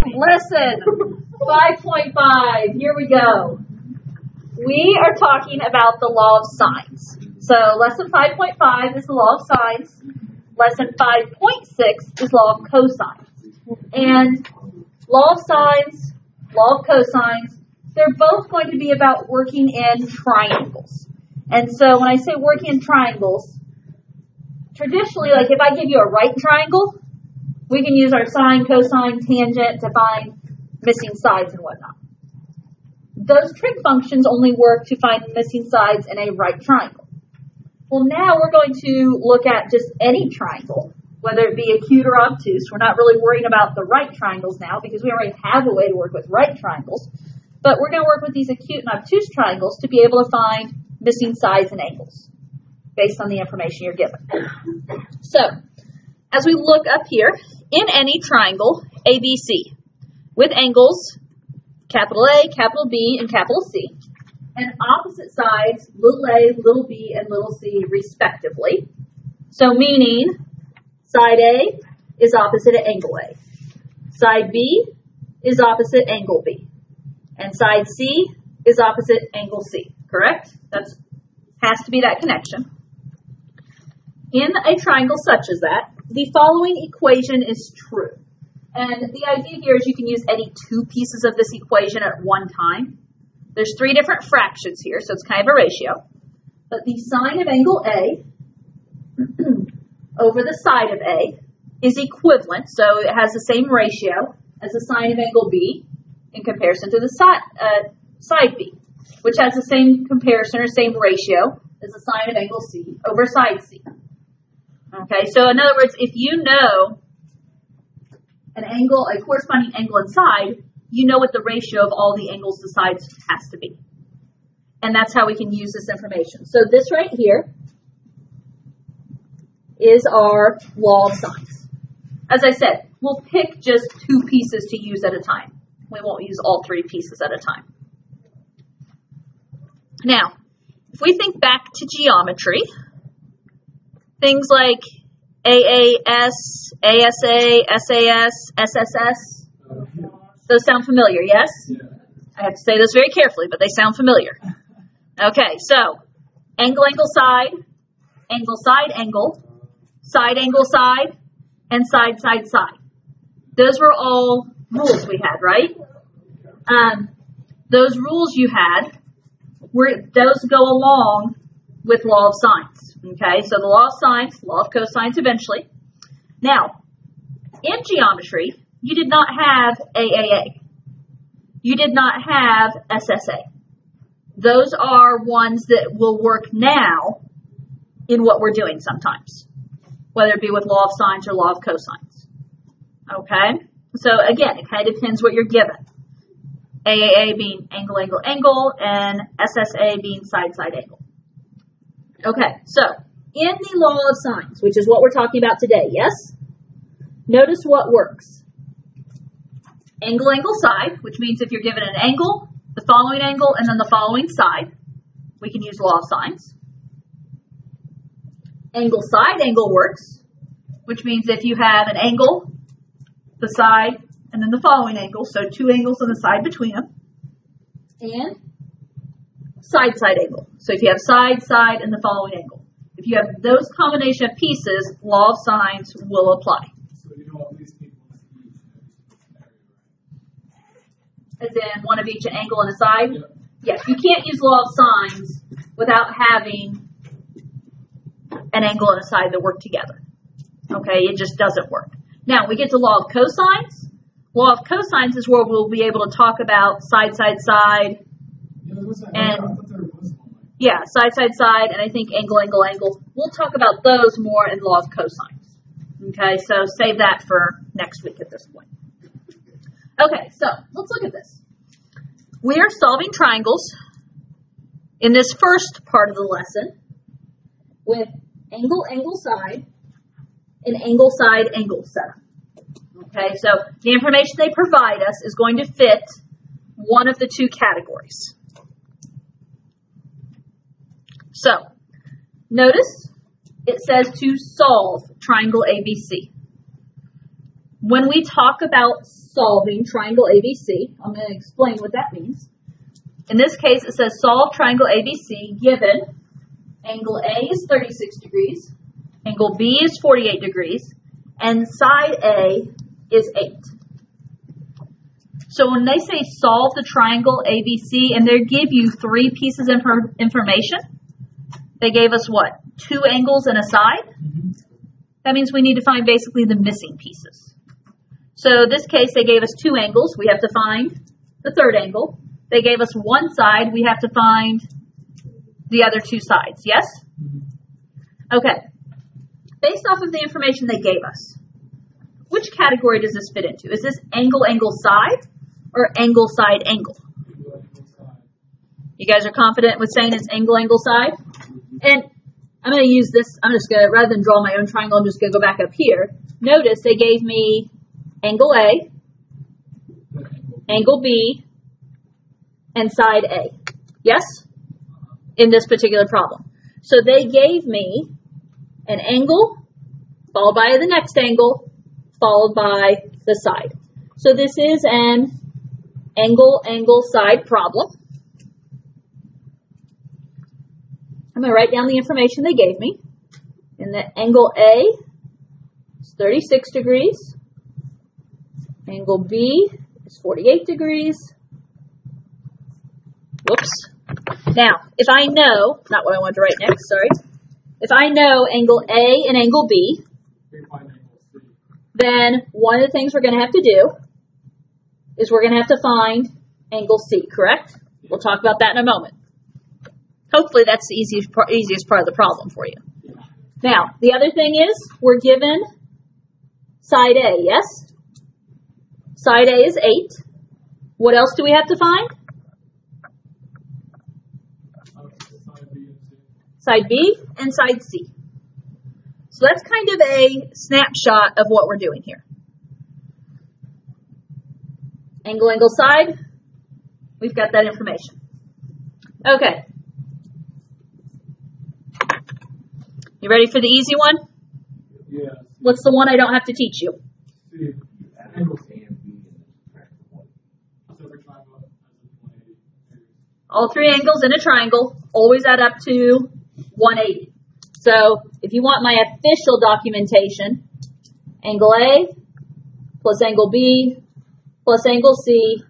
Lesson 5.5. Here we go. We are talking about the law of sines. So lesson 5.5 is the law of sines. Lesson 5.6 is law of cosines. And law of sines, law of cosines, they're both going to be about working in triangles. And so when I say working in triangles, traditionally, like if I give you a right triangle, we can use our sine, cosine, tangent to find missing sides and whatnot. Those trig functions only work to find missing sides in a right triangle. Well, now we're going to look at just any triangle, whether it be acute or obtuse. We're not really worrying about the right triangles now because we already have a way to work with right triangles. But we're going to work with these acute and obtuse triangles to be able to find missing sides and angles based on the information you're given. So, as we look up here, in any triangle, ABC, with angles, capital A, capital B, and capital C, and opposite sides, little a, little b, and little c, respectively. So meaning, side A is opposite of angle A. Side B is opposite angle B. And side C is opposite angle C, correct? That has to be that connection. In a triangle such as that, the following equation is true. And the idea here is you can use any two pieces of this equation at one time. There's three different fractions here, so it's kind of a ratio. But the sine of angle A over the side of A is equivalent, so it has the same ratio as the sine of angle B in comparison to the side B, which has the same comparison or same ratio as the sine of angle C over side C. Okay, so in other words, if you know an angle, a corresponding angle and side, you know what the ratio of all the angles to sides has to be. And that's how we can use this information. So this right here is our law of sines. As I said, we'll pick just two pieces to use at a time. We won't use all three pieces at a time. Now, if we think back to geometry, things like AAS, ASA, SAS, SSS, those sound familiar, yes? Yeah. I have to say those very carefully, but they sound familiar. Okay, so angle, angle, side, angle, side, angle, side, and side, side, side. Those were all rules we had, right? Those rules you had, those go along with law of sines. Okay, so the law of sines, law of cosines eventually. Now, in geometry, you did not have AAA. You did not have SSA. Those are ones that will work now in what we're doing sometimes, whether it be with law of sines or law of cosines. Okay, so again, it kind of depends what you're given. AAA being angle, angle, angle, and SSA being side, side, angle. Okay, so in the law of sines, which is what we're talking about today, yes? Notice what works. Angle, angle, side, which means if you're given an angle, the following angle, and then the following side, we can use law of sines. Angle, side, angle works, which means if you have an angle, the side, and then the following angle, so two angles on the side between them, and side, side angle. So if you have side, side, and the following angle. If you have those combination of pieces, law of sines will apply. So you know at least people in each. As in one of each, an angle and a side? Yeah. Yes, you can't use law of sines without having an angle and a side that work together. Okay, it just doesn't work. Now, we get to law of cosines. Law of cosines is where we'll be able to talk about side, side, side, side, side, side, and I think angle, angle, angle. We'll talk about those more in law of cosines. Okay, so save that for next week at this point. Okay, so let's look at this. We are solving triangles in this first part of the lesson with angle, angle, side, and angle, side, angle setup. Okay, so the information they provide us is going to fit one of the two categories. So, notice it says to solve triangle ABC. when we talk about solving triangle ABC, I'm going to explain what that means. In this case, it says solve triangle ABC given angle A is 36 degrees, angle B is 48 degrees, and side A is 8. So when they say solve the triangle ABC and they give you 3 pieces of information, they gave us what? 2 angles and a side? That means we need to find basically the missing pieces. So in this case, they gave us 2 angles. We have to find the third angle. They gave us 1 side. We have to find the other 2 sides. Yes? Okay. Based off of the information they gave us, which category does this fit into? Is this angle, angle, side, or angle, side, angle? You guys are confident with saying it's angle, angle, side? And I'm going to use this, I'm just going to, rather than draw my own triangle, I'm just going to go back up here. Notice they gave me angle A, angle B, and side A. Yes? In this particular problem. So they gave me an angle, followed by the next angle, followed by the side. So this is an angle, angle, side problem. I'm going to write down the information they gave me. And the angle A is 36 degrees. Angle B is 48 degrees. Whoops. Now, if I know, not what I wanted to write next, sorry. If I know angle A and angle B, then one of the things we're going to have to do is we're going to have to find angle C, correct? We'll talk about that in a moment. Hopefully that's the easiest part of the problem for you. Now, the other thing is we're given side A, yes? Side A is 8. What else do we have to find? Side B and side C. So that's kind of a snapshot of what we're doing here. Angle, angle, side. We've got that information. Okay. You ready for the easy one? Yeah. What's the one I don't have to teach you? C. Angle A and B. All 3 angles in a triangle always add up to 180. So if you want my official documentation, angle A plus angle B plus angle C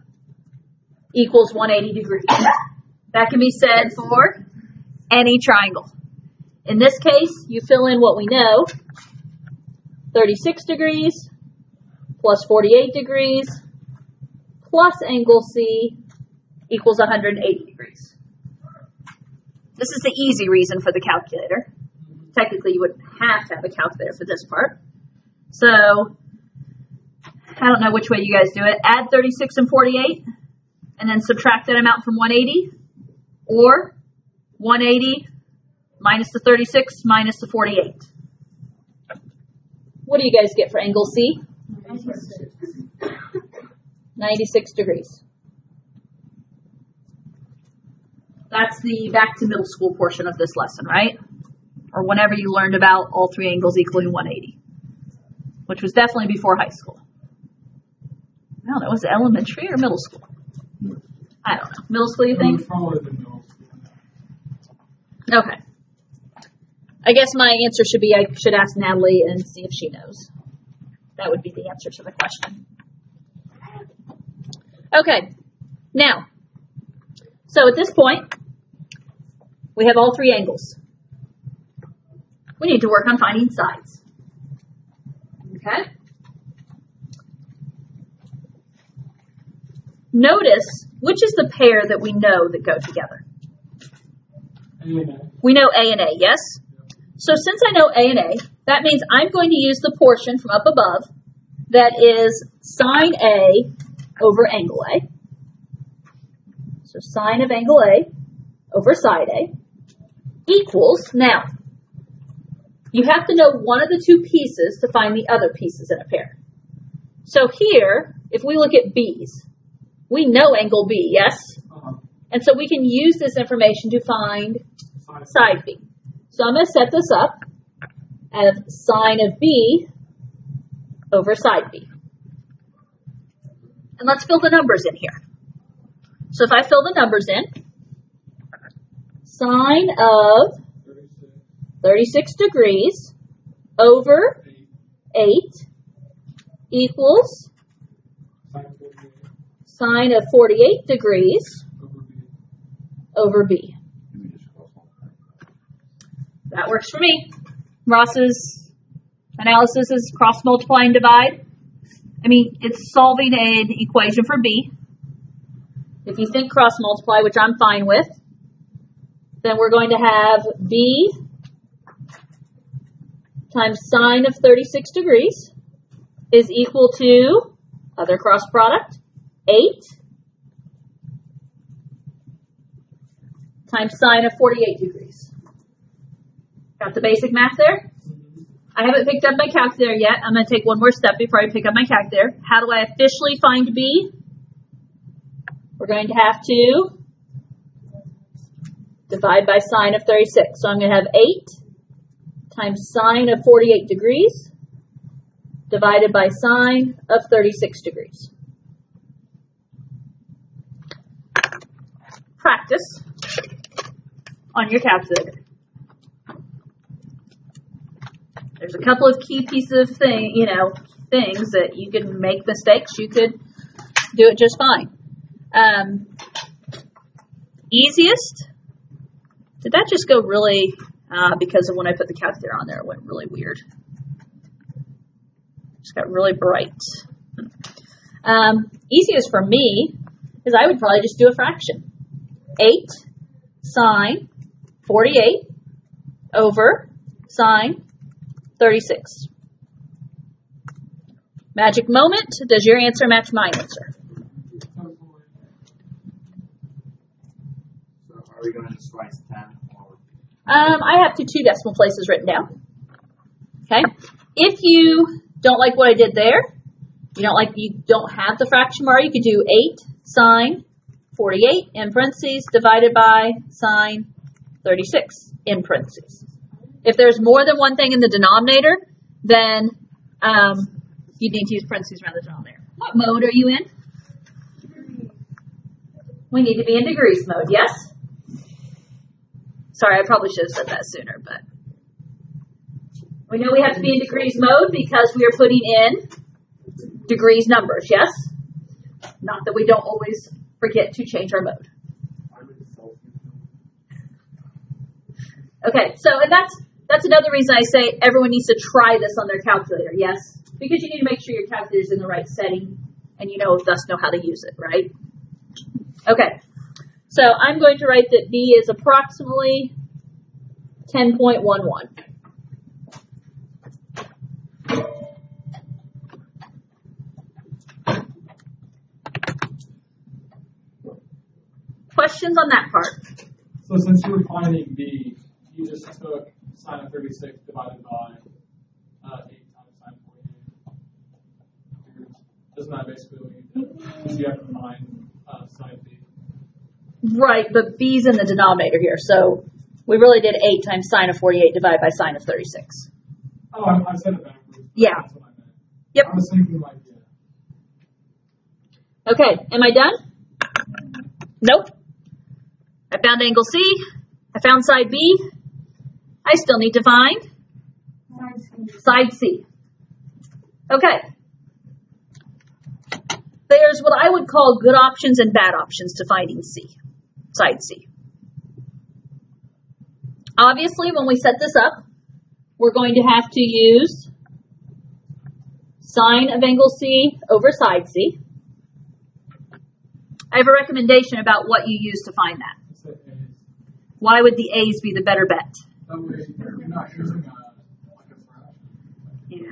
equals 180 degrees. That can be said for any triangle. In this case, you fill in what we know. 36 degrees plus 48 degrees plus angle C equals 180 degrees. This is the easy reason for the calculator. Technically, you wouldn't have to have a calculator for this part. So, I don't know which way you guys do it. Add 36 and 48, and then subtract that amount from 180, or 180 minus the 36 minus the 48. What do you guys get for angle C? 96 degrees. That's the back to middle school portion of this lesson, right? Or whenever you learned about all 3 angles equaling 180, which was definitely before high school. I don't know, was it elementary or middle school? I don't know. Middle school, you think? Probably the middle school. Okay. I guess my answer should be I should ask Natalie and see if she knows. That would be the answer to the question. Okay. Now, so at this point, we have all 3 angles. We need to work on finding sides. Okay? Notice, which is the pair that we know that go together? We know A and A, yes? So since I know A and A, that means I'm going to use the portion from up above that is sine A over angle A. So sine of angle A over side A equals, now, you have to know one of the 2 pieces to find the other pieces in a pair. So here, if we look at B's, we know angle B, yes? And so we can use this information to find side B. So I'm going to set this up as sine of B over side B. And let's fill the numbers in here. So if I fill the numbers in, sine of 36 degrees over 8 equals sine of 48 degrees over b. That works for me. Ross's analysis is cross multiply and divide. I mean, it's solving an equation for b. If you think cross multiply, which I'm fine with, then we're going to have b times sine of 36 degrees is equal to, other cross product, 8 times sine of 48 degrees. Got the basic math there? I haven't picked up my calculator yet. I'm going to take one more step before I pick up my calculator. How do I officially find b? We're going to have to divide by sine of 36. So I'm going to have 8 times sine of 48 degrees divided by sine of 36 degrees. Practice on your calculator. There's a couple of key pieces of things that you can make mistakes. You could do it just fine. Easiest. Did that just go really, because of when I put the calculator on there, it went really weird. Just got really bright. Easiest for me is I would probably just do a fraction. 8 sine 48 over sine 36. Magic moment. Does your answer match my answer? So are we going to just write 10? I have two decimal places written down. Okay. If you don't like what I did there, you don't have the fraction bar, you could do 8 sine 48 in parentheses divided by sine 36 in parentheses. If there's more than one thing in the denominator, then you need to use parentheses around the denominator. What mode are you in? We need to be in degrees mode, yes? Sorry, I probably should have said that sooner, but we know we have to be in degrees mode because we are putting in degrees numbers, yes? Not that we don't always forget to change our mode. Okay, so and that's another reason I say everyone needs to try this on their calculator, yes? Because you need to make sure your calculator is in the right setting and thus know how to use it, right? Okay, so I'm going to write that B is approximately 10.11. Questions on that part? So since you were finding b, you just took sine of 36 divided by 8 times sine of 48 degrees. Isn't that basically what you did? Because you have to find sine b. Right, but b's in the denominator here, so we really did 8 times sine of 48 divided by sine of 36. Oh, I said it backwards. Yeah. That's what I meant. Yep. I was thinking like, yeah. Okay, am I done? Nope. I found angle C. I found side B. I still need to find side C. Okay. There's what I would call good options and bad options to finding C, side C. Obviously, when we set this up, we're going to have to use sine of angle C over side C. I have a recommendation about what you use to find that. Why would the A's be the better bet? You're not using a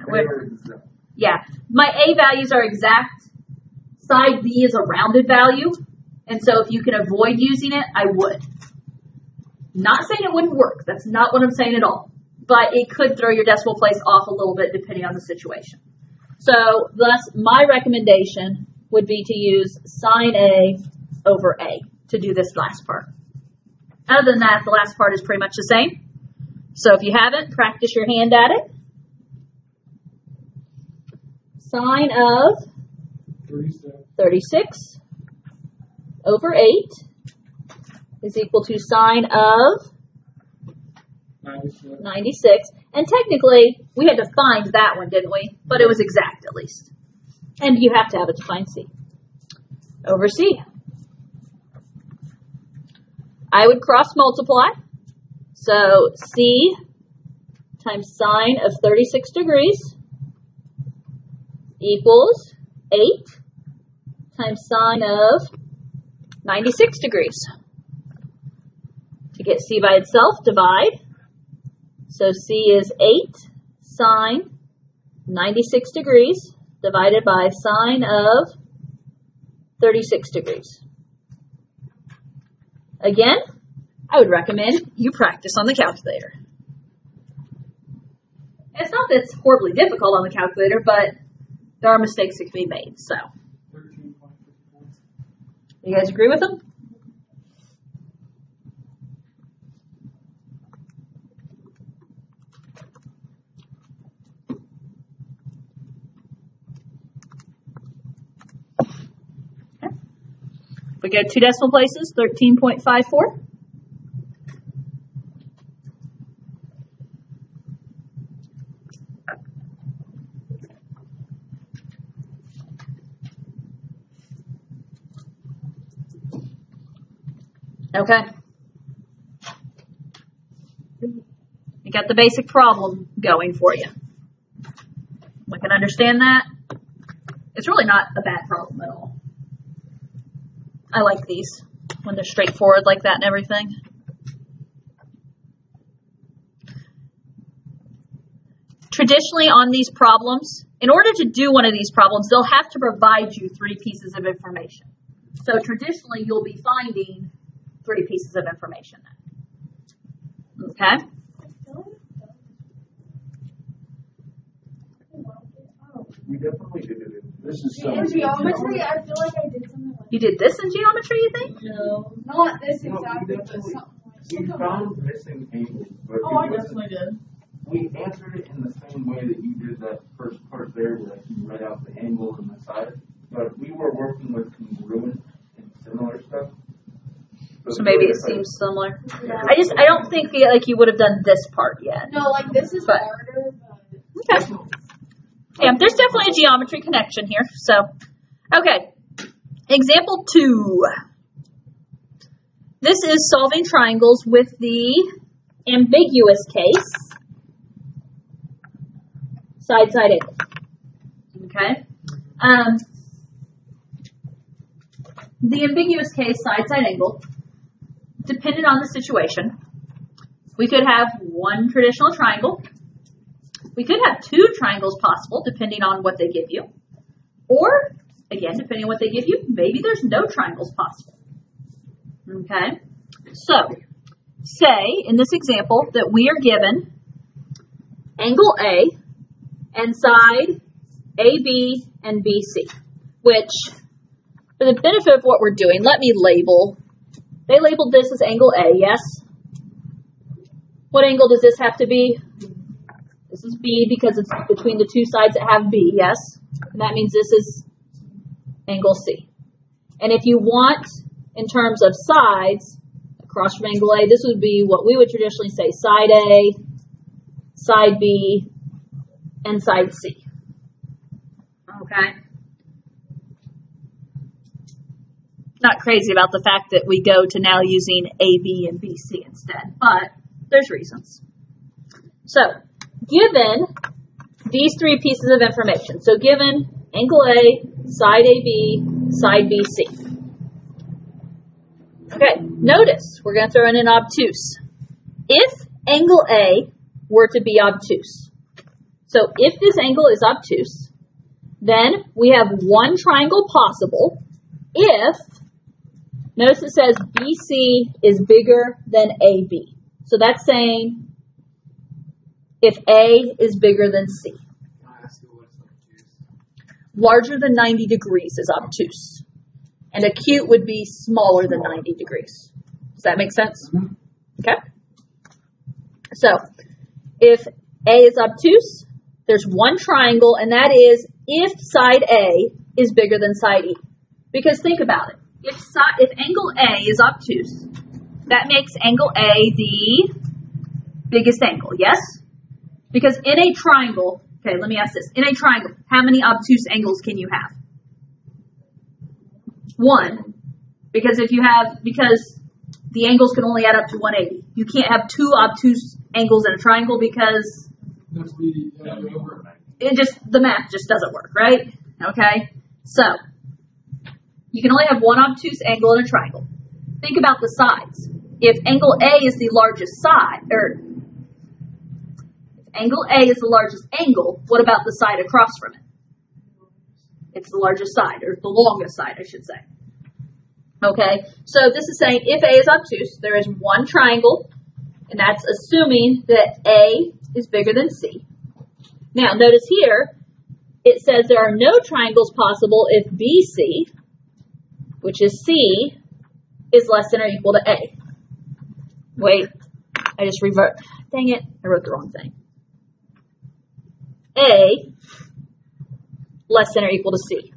fraction. Yeah, my A values are exact. Side B is a rounded value. And so if you can avoid using it, I would. Not saying it wouldn't work. That's not what I'm saying at all. But it could throw your decimal place off a little bit depending on the situation. So thus, my recommendation would be to use sine A over A to do this last part. Other than that, the last part is pretty much the same. So if you haven't, practice your hand at it. Sine of 36 over 8 is equal to sine of 96. And technically, we had to find that one, didn't we? But it was exact, at least. And you have to have it to find C. Over C. I would cross multiply. So C times sine of 36 degrees equals 8 times sine of 96 degrees. To get C by itself, divide. So C is 8 sine 96 degrees divided by sine of 36 degrees. Again, I would recommend you practice on the calculator. It's not that it's horribly difficult on the calculator, but there are mistakes that can be made. So, you guys agree with them? Okay. We go 2 decimal places, 13.54. Okay. You got the basic problem going for you. We can understand that. It's really not a bad problem at all. I like these when they're straightforward like that and everything. Traditionally on these problems, in order to do one of these problems, they'll have to provide you 3 pieces of information. So traditionally you'll be finding 3 pieces of information. Okay? We definitely did it. This is In geometry, I feel like I did something like You did this in geometry, you think? No, not this No, exactly, we but definitely- something We like found missing angles, but Oh, I it wasn't- definitely did. we answered it in the same way that you did that first part there, where you write out the angle and the side. But we were working with congruent and similar stuff. So maybe it seems similar. I don't think like you would have done this part yet. No, like this is But- harder, but Okay. Yeah, there's definitely a geometry connection here. So, okay. Example 2. This is solving triangles with the ambiguous case. Side angle. Okay. The ambiguous case side angle, depending on the situation, we could have one traditional triangle. We could have 2 triangles possible, depending on what they give you. Or, again, depending on what they give you, maybe there's no triangles possible. Okay? So, say, in this example, that we are given angle A and side AB and BC, which, for the benefit of what we're doing, let me label. They labeled this as angle A, yes? What angle does this have to be? This is B because it's between the 2 sides that have B, yes? And that means this is angle C. And if you want, in terms of sides, across from angle A, this would be what we would traditionally say, side A, side B, and side C. Okay? Not crazy about the fact that we go to now using AB and BC instead, but there's reasons. So, given these 3 pieces of information, so given angle A, side AB, side BC. Okay, notice we're going to throw in an obtuse. If angle A were to be obtuse, so if this angle is obtuse, then we have one triangle possible if, notice it says BC is bigger than AB. So that's saying if A is bigger than C. Can I ask you what's obtuse? Larger than 90 degrees is obtuse. And acute would be smaller than 90 degrees. Does that make sense? Okay. So, if A is obtuse, there's one triangle, and that is if side A is bigger than side E. Because think about it. If angle A is obtuse, that makes angle A the biggest angle, yes? Because in a triangle, okay, let me ask this. In a triangle, how many obtuse angles can you have? One. Because the angles can only add up to 180. You can't have two obtuse angles in a triangle because the math just doesn't work, right? Okay? So, you can only have one obtuse angle in a triangle. Think about the sides. If angle A is the largest side, or if angle A is the largest angle, what about the side across from it? It's the largest side, or the longest side, I should say. Okay, so this is saying if A is obtuse, there is one triangle, and that's assuming that A is bigger than C. Now, notice here, it says there are no triangles possible if BC, which is C, is less than or equal to A. Wait, I just revert. Dang it, I wrote the wrong thing. A less than or equal to C.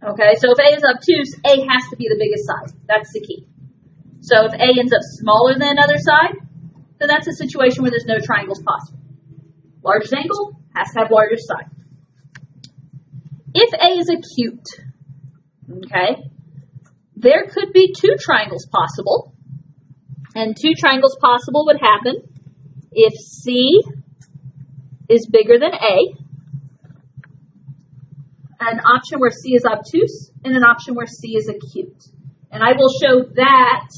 Okay, so if A is obtuse, A has to be the biggest side. That's the key. So if A ends up smaller than another side, then that's a situation where there's no triangles possible. Largest angle has to have largest side. If A is acute, okay, there could be two triangles possible. And two triangles possible would happen if C is bigger than A, an option where C is obtuse, and an option where C is acute. And I will show that,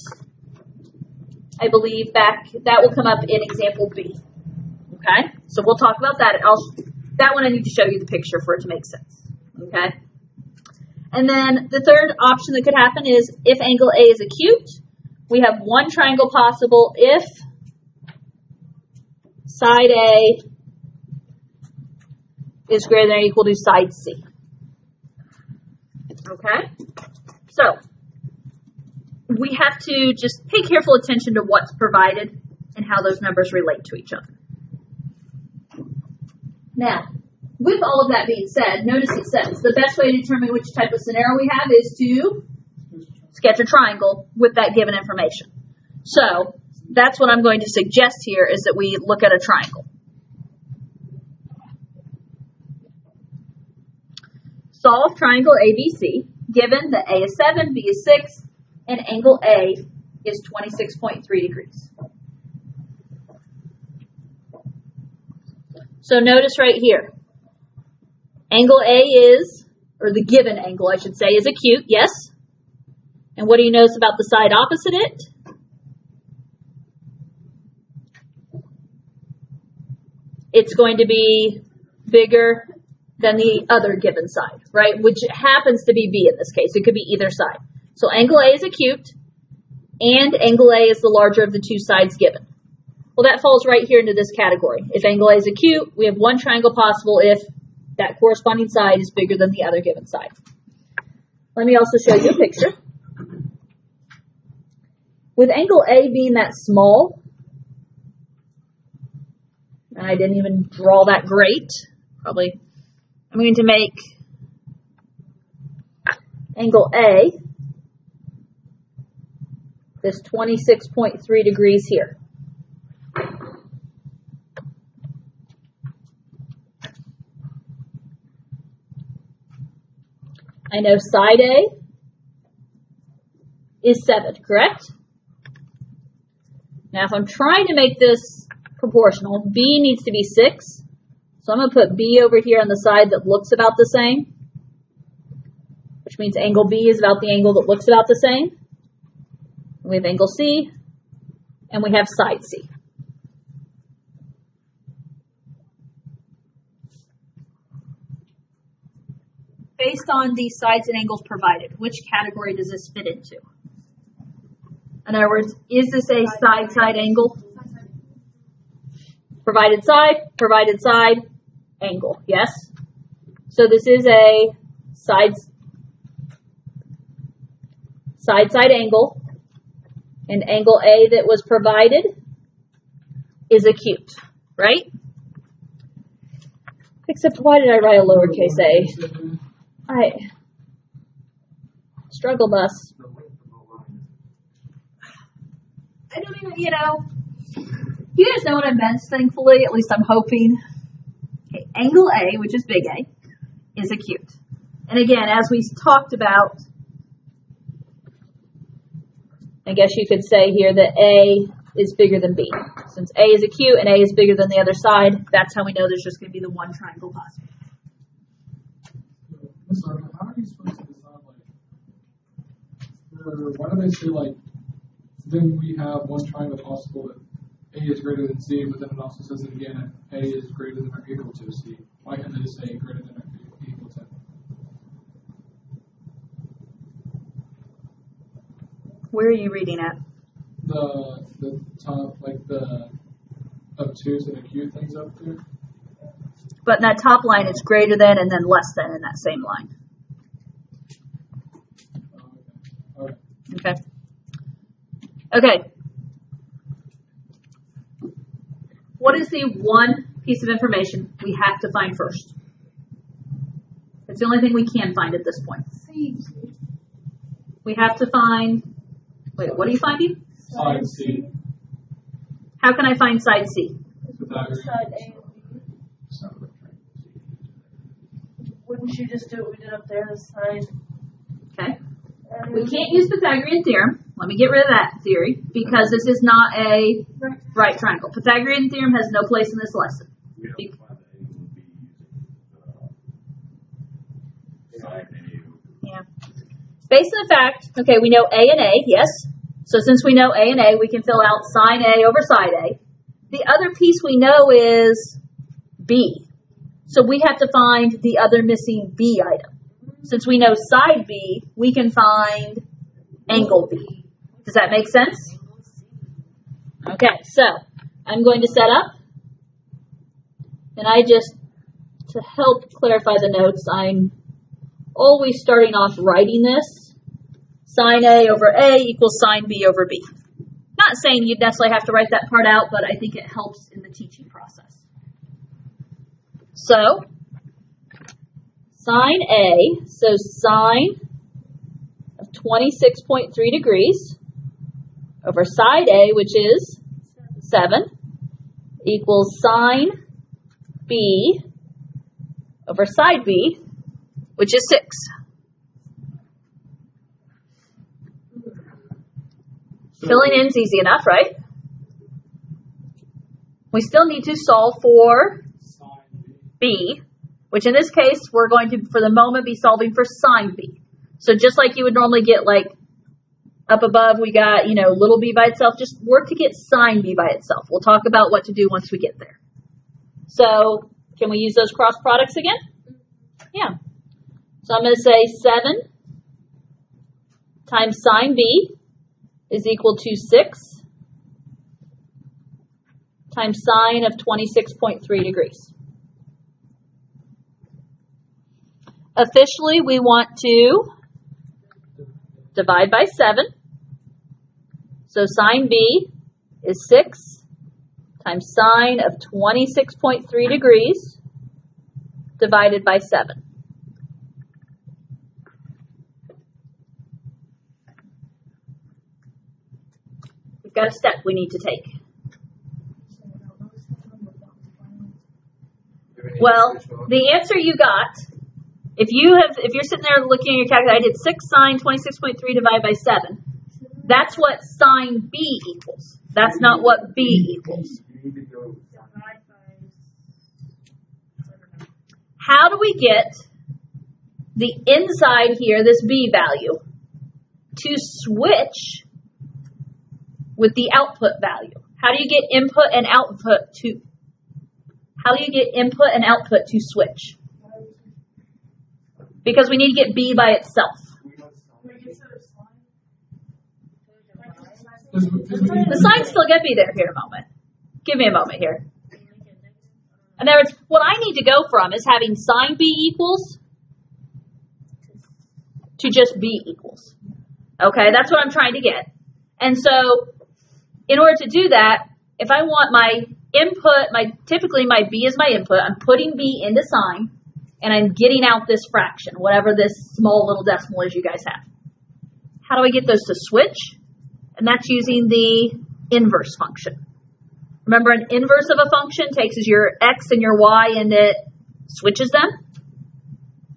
I believe, that will come up in example B. Okay? So we'll talk about that. That one I need to show you the picture for it to make sense. Okay? And then the third option that could happen is if angle A is acute, we have one triangle possible if side A is greater than or equal to side C. Okay? So, we have to just pay careful attention to what's provided and how those numbers relate to each other. Now, with all of that being said, notice it says the best way to determine which type of scenario we have is to sketch a triangle with that given information. So, that's what I'm going to suggest here is that we look at a triangle. Solve triangle ABC, given that A is 7, B is 6, and angle A is 26.3 degrees. So notice right here, angle A is, or the given angle I should say, is acute, yes? And what do you notice about the side opposite it? It's going to be bigger than the other given side, right? Which happens to be B in this case. It could be either side. So angle A is acute, and angle A is the larger of the two sides given. Well, that falls right here into this category. If angle A is acute, we have one triangle possible if that corresponding side is bigger than the other given side. Let me also show you a picture. With angle A being that small, and I didn't even draw that great, probably, I'm going to make angle A this 26.3 degrees here. I know side A is 7, correct? Now, if I'm trying to make this proportional, B needs to be 6. So I'm going to put B over here on the side that looks about the same, which means angle B is about the angle that looks about the same. We have angle C, and we have side C. Based on the sides and angles provided, which category does this fit into? In other words, is this a side-side angle? Provided side, angle, yes? So this is a side-side angle, and angle A that was provided is acute, right? Except why did I write a lowercase a? Struggle bus. The length of the line. I don't even, you guys know what I meant, thankfully. At least I'm hoping. Okay, angle A, which is big A, is acute. And again, as we talked about, I guess you could say here that A is bigger than B. Since A is acute and A is bigger than the other side, that's how we know there's just going to be the one triangle possible. So, how are you supposed to decide, why do they say, then we have one triangle possible that A is greater than C, but then it also says it again if A is greater than or equal to C? Why can't they just say greater than or equal to? Where are you reading at? The top, the obtuse and acute things up there? But in that top line, it's greater than and then less than in that same line. Oh, okay. Okay. Okay. What is the one piece of information we have to find first? It's the only thing we can find at this point. C. We have to find, wait, what are you finding? Side C. How can I find side C? Pythagorean. Side A and B. Wouldn't you just do what we did up there, the side? Okay. We can't use Pythagorean theorem. Let me get rid of that theory because this is not a right triangle. Pythagorean theorem has no place in this lesson. We don't find that A would be using side A. Yeah. Based on the fact, okay, we know A and A, yes. So since we know A and A, we can fill out sine A over side A. The other piece we know is B. So we have to find the other missing B item. Since we know side B, we can find angle B. Does that make sense? Okay, so I'm going to set up. And to help clarify the notes, I'm always starting off writing this. Sine A over A equals sine B over B. Not saying you'd necessarily have to write that part out, but I think it helps in the teaching process. So, sine A, so sine of 26.3 degrees over side A, which is 7, equals sine B over side B, which is 6. Filling in is easy enough, right? We still need to solve for B, which in this case, we're going to, for the moment, be solving for sine B. So just like you would normally get, up above, we got, little b by itself, just work to get sine B by itself. We'll talk about what to do once we get there. So, can we use those cross products again? Yeah. So I'm going to say 7 times sine B is equal to 6 times sine of 26.3 degrees. Officially, we want to divide by 7. So sine B is 6 times sine of 26.3 degrees divided by 7. We've got a step we need to take. Well, the answer you got, if you're sitting there looking at your calculator, I did 6 sine 26.3 divided by 7. That's what sine B equals. That's not what B equals. How do we get the inside here, this B value, to switch with the output value? How do you get input and output to switch? Because we need to get B by itself. The sign's still going to be there here in a moment. Give me a moment here. In other words, what I need to go from is having sine B equals to just B equals. Okay, that's what I'm trying to get. And so, in order to do that, if I want my input, typically my B is my input, I'm putting B into sine, and I'm getting out this fraction, whatever this small little decimal is you guys have. How do I get those to switch? And that's using the inverse function. Remember, an inverse of a function takes your x and your y and it switches them.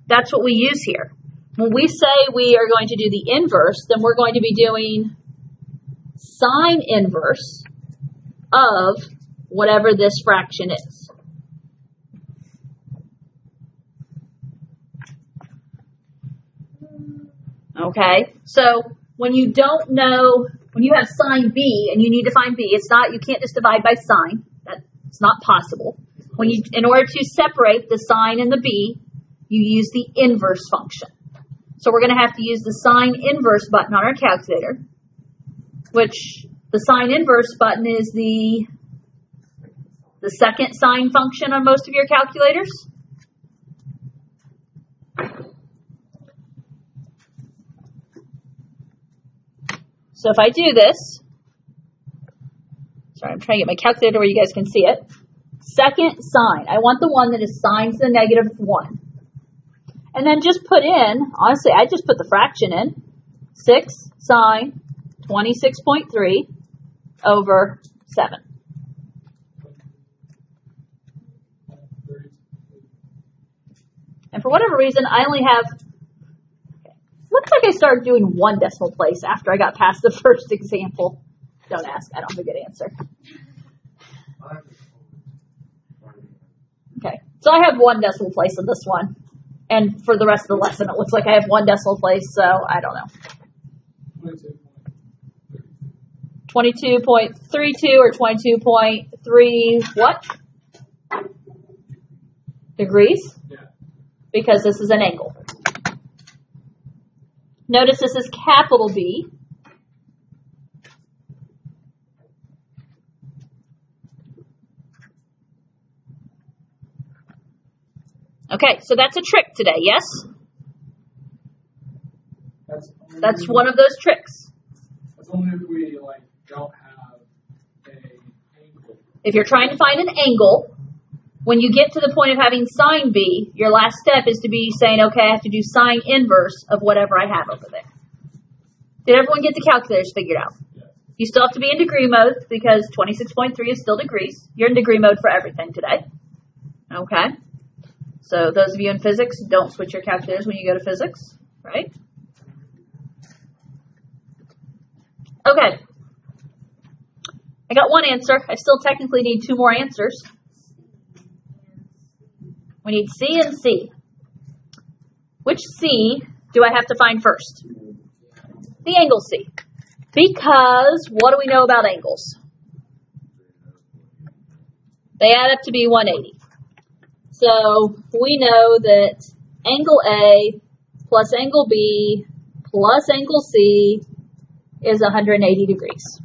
That's what we use here. When we say we are going to do the inverse, then we're going to be doing sine inverse of whatever this fraction is. Okay, so when you don't know, when you have sine b and you need to find b, you can't just divide by sine. That's not possible. In order to separate the sine and the b, you use the inverse function. So we're going to have to use the sine inverse button on our calculator, which the sine inverse button is the second sine function on most of your calculators. So if I do this, sorry, I'm trying to get my calculator where you guys can see it. Second sine, I want the one that is sine to the negative 1. And then just put in, honestly, I just put the fraction in, 6 sine 26.3 over 7. And for whatever reason, I only have, looks like I started doing 1 decimal place after I got past the first example. Don't ask, I don't have a good answer. Okay, so I have 1 decimal place in this one. And for the rest of the lesson, it looks like I have 1 decimal place, so I don't know. 22.32 or 22.3 what? Degrees? Yeah. Because this is an angle. Notice this is capital B. Okay, so that's a trick today, yes? That's one of those tricks. That's only if we don't have an angle. If you're trying to find an angle, when you get to the point of having sine B, your last step is to be saying, okay, I have to do sine inverse of whatever I have over there. Did everyone get the calculators figured out? Yeah. You still have to be in degree mode because 26.3 is still degrees. You're in degree mode for everything today. Okay. So those of you in physics, don't switch your calculators when you go to physics, right? Okay. I got 1 answer. I still technically need 2 more answers. We need C and C. Which C do I have to find first? The angle C. Because what do we know about angles? They add up to be 180. So we know that angle A plus angle B plus angle C is 180 degrees.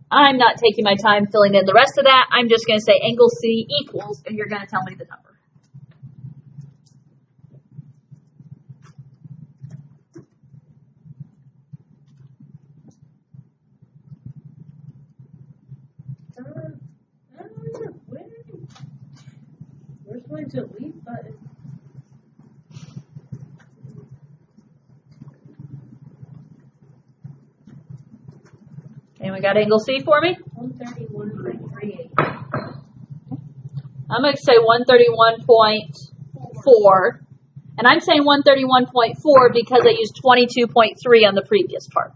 I'm not taking my time filling in the rest of that. I'm just going to say angle C equals, and you're going to tell me the number. Where's my delete button? Anyone got angle C for me? 131.38. I'm going to say 131.4. And I'm saying 131.4 because I used 22.3 on the previous part.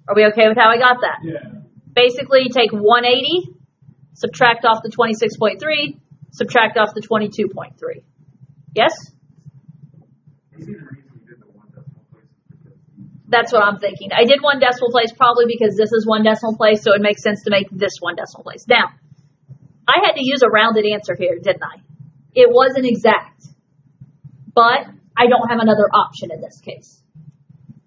Are we okay with how I got that? Yeah. Basically, take 180, subtract off the 26.3, subtract off the 22.3. Yes? Maybe the reason we did the 1 decimal place is because That's what I'm thinking. I did 1 decimal place probably because this is 1 decimal place, so it makes sense to make this 1 decimal place. Now, I had to use a rounded answer here, didn't I? It wasn't exact, but I don't have another option in this case.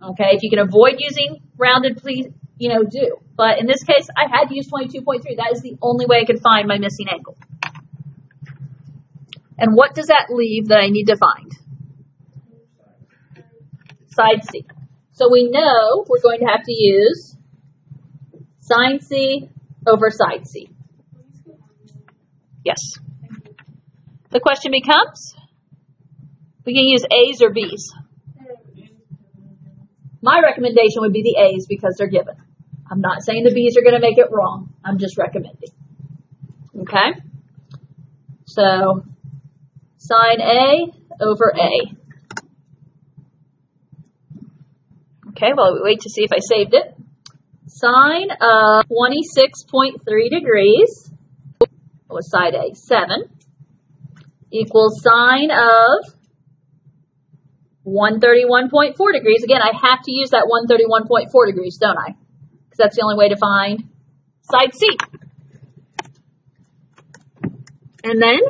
Okay, if you can avoid using rounded, please, do. But in this case, I had to use 22.3. That is the only way I could find my missing angle. And what does that leave that I need to find? Side C. So we know we're going to have to use sine C over side C. Yes. The question becomes, we can use A's or B's. My recommendation would be the A's because they're given. I'm not saying the B's are going to make it wrong. I'm just recommending. Okay? So, sine A over A. Okay, well, we wait to see if I saved it. Sine of 26.3 degrees, what was side A? 7, equals sine of 131.4 degrees. Again, I have to use that 131.4 degrees, don't I? Because that's the only way to find side C. And then,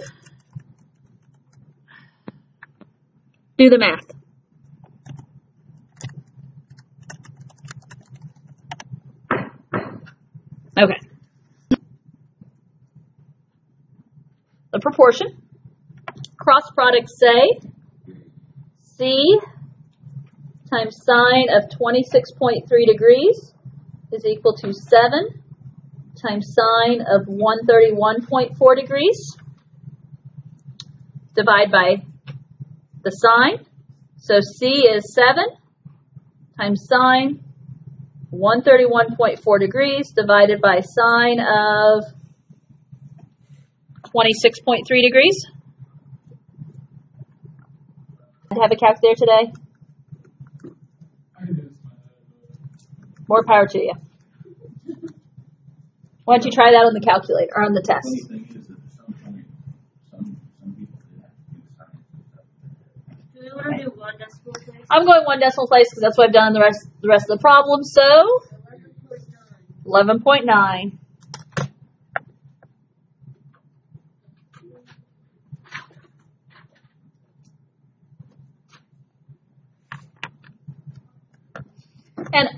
do the math. Okay. The proportion. Cross product say C times sine of 26.3 degrees is equal to 7 times sine of 131.4 degrees. Divide by the sine. So C is 7 times sine 131.4 degrees divided by sine of 26.3 degrees. I have a calculator today. I can do this in my head, More power to you. Why don't you try that on the calculator or on the test? The funny thing is that some people did have to do science. Do we want to do 1 decimal place? I'm going 1 decimal place because that's what I've done the rest of the problem. So 11.9. And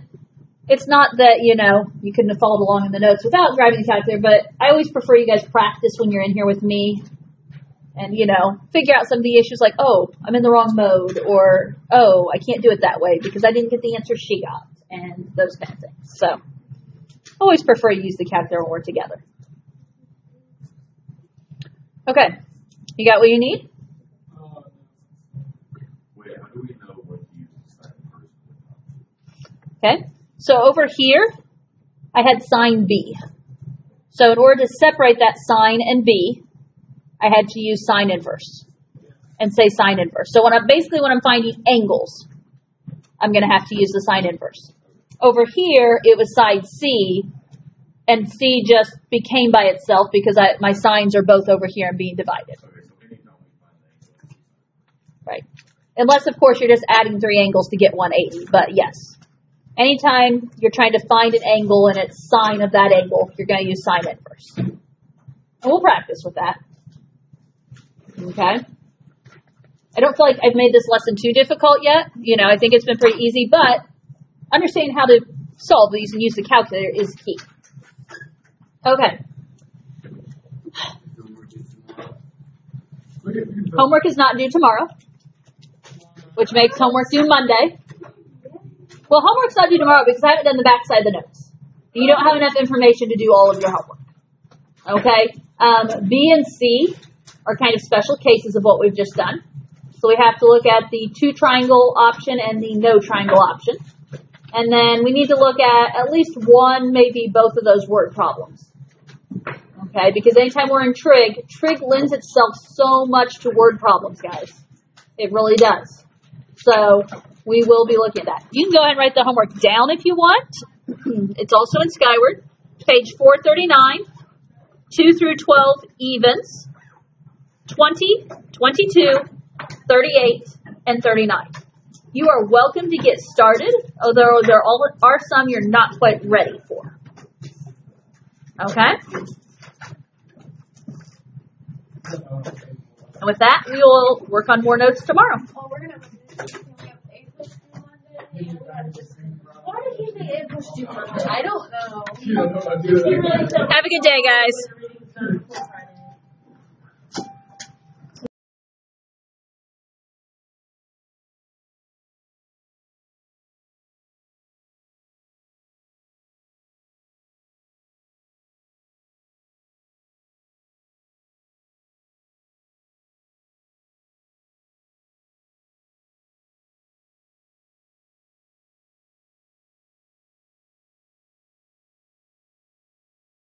it's not that, you couldn't have followed along in the notes without grabbing the calculator, but I always prefer you guys practice when you're in here with me and, figure out some of the issues like, oh, I'm in the wrong mode, or, oh, I can't do it that way because I didn't get the answer she got, and those kind of things. So, I always prefer you use the calculator when we're together. Okay, you got what you need? Wait, how do we know what to use to sign first? Okay, so over here, I had sine B. So in order to separate that sine and B, I had to use sine inverse and say sine inverse. So when I'm finding angles, I'm going to have to use the sine inverse. Over here, it was side C, and C just became by itself because my sines are both over here and being divided. Okay, so anytime we find the angle. Right. Unless, of course, you're just adding 3 angles to get 180, but yes. Anytime you're trying to find an angle and it's sine of that angle, you're going to use sine inverse. And we'll practice with that. Okay? I don't feel like I've made this lesson too difficult yet. I think it's been pretty easy, but understanding how to solve these and use the calculator is key. Okay. Homework is not due tomorrow, which makes homework due Monday. Well, homework's not due tomorrow because I haven't done the back side of the notes. You don't have enough information to do all of your homework. Okay? B and C are kind of special cases of what we've just done. So we have to look at the 2 triangle option and the no triangle option. And then we need to look at least one, maybe both of those word problems. Okay? Because anytime we're in trig lends itself so much to word problems, guys. It really does. So we will be looking at that. You can go ahead and write the homework down if you want. It's also in Skyward. Page 439, 2 through 12 evens, 20, 22, 38, and 39. You are welcome to get started, although there are some you're not quite ready for. Okay? And with that, we will work on more notes tomorrow. Oh, we're going to Why did he say it was 200? I don't know. Yeah, no, I do that. Have a good day, guys.